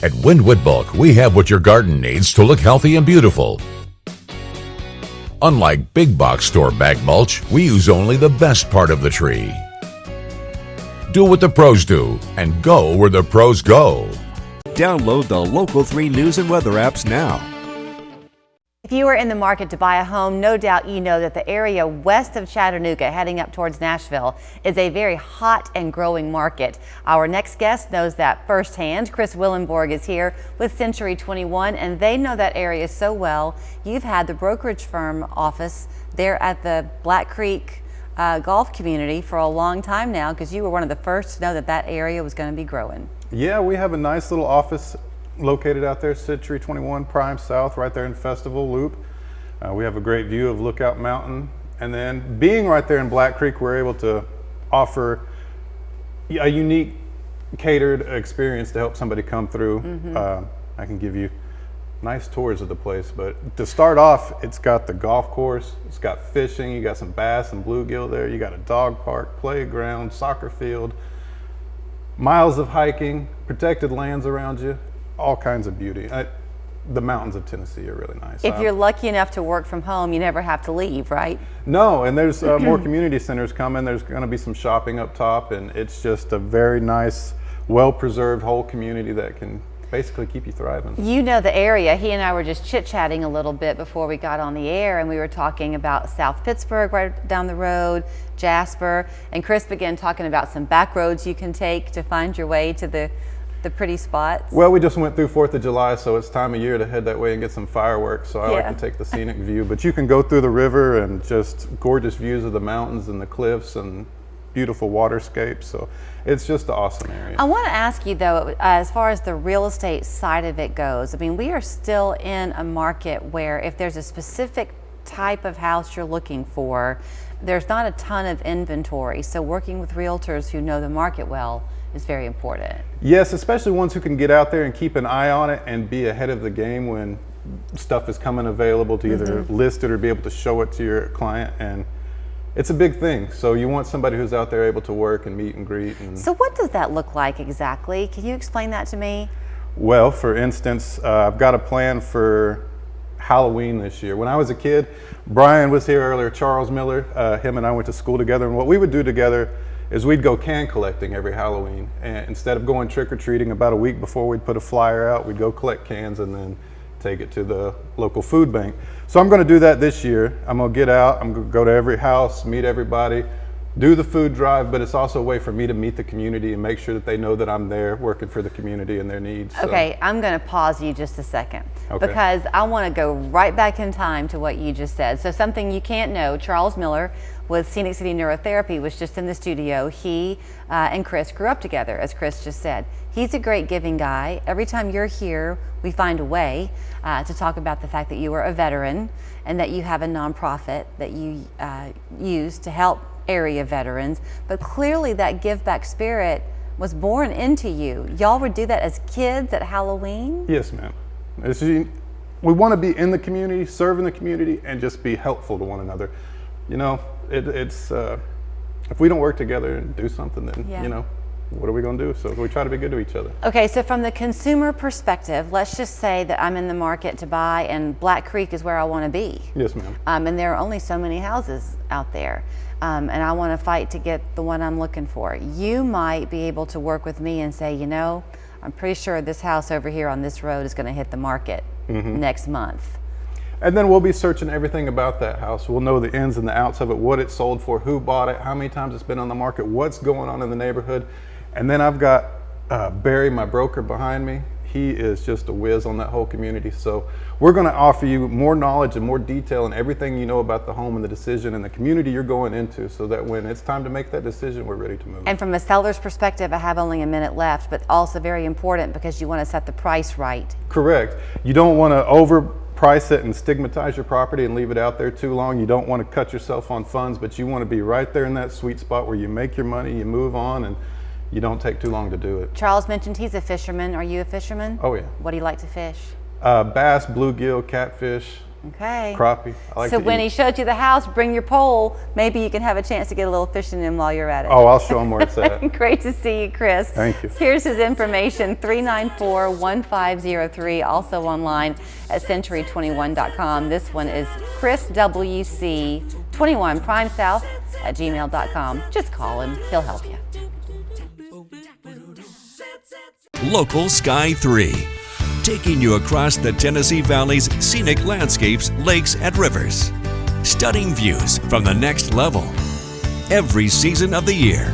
At Wynwood Bulk, we have what your garden needs to look healthy and beautiful. Unlike big box store bag mulch, we use only the best part of the tree. Do what the pros do and go where the pros go. Download the Local 3 News and Weather apps now. If you are in the market to buy a home, no doubt you know that the area west of Chattanooga heading up towards Nashville is a very hot and growing market. Our next guest knows that firsthand. Chris Willenborg is here with Century 21, and they know that area so well. You've had the brokerage firm office there at the Black Creek golf community for a long time now, because you were one of the first to know that that area was going to be growing. Yeah, we have a nice little office located out there, Century 21 Prime South, right there in Festival Loop. We have a great view of Lookout Mountain, and then being right there in Black Creek, we're able to offer a unique catered experience to help somebody come through. I can give you nice tours of the place, but to start off, it's got the golf course, it's got fishing, you got some bass and bluegill there, you got a dog park, playground, soccer field, miles of hiking, protected lands around you, all kinds of beauty. The mountains of Tennessee are really nice. If you're lucky enough to work from home, you never have to leave, right? No, and there's more community centers coming. There's going to be some shopping up top, and it's just a very nice, well-preserved whole community that can basically keep you thriving. You know the area. He and I were just chit-chatting a little bit before we got on the air, and we were talking about South Pittsburgh right down the road, Jasper, and Chris began talking about some back roads you can take to find your way to the pretty spots. Well, we just went through 4th of July, so it's time of year to head that way and get some fireworks, so I like to take the scenic view. But you can go through the river and just gorgeous views of the mountains and the cliffs and beautiful waterscapes, so it's just an awesome area. I want to ask you though, as far as the real estate side of it goes, I mean, we are still in a market where if there's a specific type of house you're looking for, there's not a ton of inventory, so working with realtors who know the market well is very important. Yes, especially ones who can get out there and keep an eye on it and be ahead of the game when stuff is coming available to either list it or be able to show it to your client, and it's a big thing. So you want somebody who's out there able to work and meet and greet. So what does that look like exactly? Can you explain that to me? Well, for instance, I've got a plan for Halloween this year. When I was a kid, Brian was here earlier, Charles Miller, him and I went to school together, and what we would do together is we'd go can collecting every Halloween. And instead of going trick-or-treating about a week before we'd put a flyer out, we'd go collect cans and then take it to the local food bank. So I'm gonna do that this year. I'm gonna get out, I'm gonna go to every house, meet everybody, do the food drive, but it's also a way for me to meet the community and make sure that they know that I'm there working for the community and their needs. Okay, I'm gonna pause you just a second because I wanna go right back in time to what you just said. So something you can't know, Charles Miller with Scenic City Neurotherapy was just in the studio. He and Chris grew up together, as Chris just said. He's a great giving guy. Every time you're here, we find a way to talk about the fact that you are a veteran and that you have a nonprofit that you use to help area veterans. But clearly that give back spirit was born into you. Y'all would do that as kids at Halloween? Yes, ma'am. We want to be in the community, serving the community, and just be helpful to one another. You know, it's if we don't work together and do something, then you know, what are we going to do? So we try to be good to each other. Okay, so from the consumer perspective, let's just say that I'm in the market to buy and Black Creek is where I want to be. Yes, ma'am. And there are only so many houses out there. And I want to fight to get the one I'm looking for. You might be able to work with me and say, you know, I'm pretty sure this house over here on this road is going to hit the market next month. And then we'll be searching everything about that house. We'll know the ins and the outs of it, what it sold for, who bought it, how many times it's been on the market, what's going on in the neighborhood. And then I've got Barry, my broker, behind me. He is just a whiz on that whole community. So we're going to offer you more knowledge and more detail and everything you know about the home and the decision and the community you're going into, so that when it's time to make that decision, we're ready to move. And from a seller's perspective, I have only a minute left, but also very important because you want to set the price right. Correct. You don't want to overprice it and stigmatize your property and leave it out there too long. You don't want to cut yourself on funds, but you want to be right there in that sweet spot where you make your money, you move on, and you don't take too long to do it. Charles mentioned he's a fisherman. Are you a fisherman? Oh yeah. What do you like to fish? Bass, bluegill, catfish, Okay. Crappie. I like So to when eat. he showed you the house, bring your pole. Maybe you can have a chance to get a little fishing in while you're at it. Oh, I'll show him where it's at. Great to see you, Chris. Thank you. Here's his information, 394-1503, also online at century21.com. This one is chriswc21 primesouth@gmail.com. Just call him. He'll help you. Local Sky 3, taking you across the Tennessee Valley's scenic landscapes, lakes, and rivers. Stunning views from the next level every season of the year.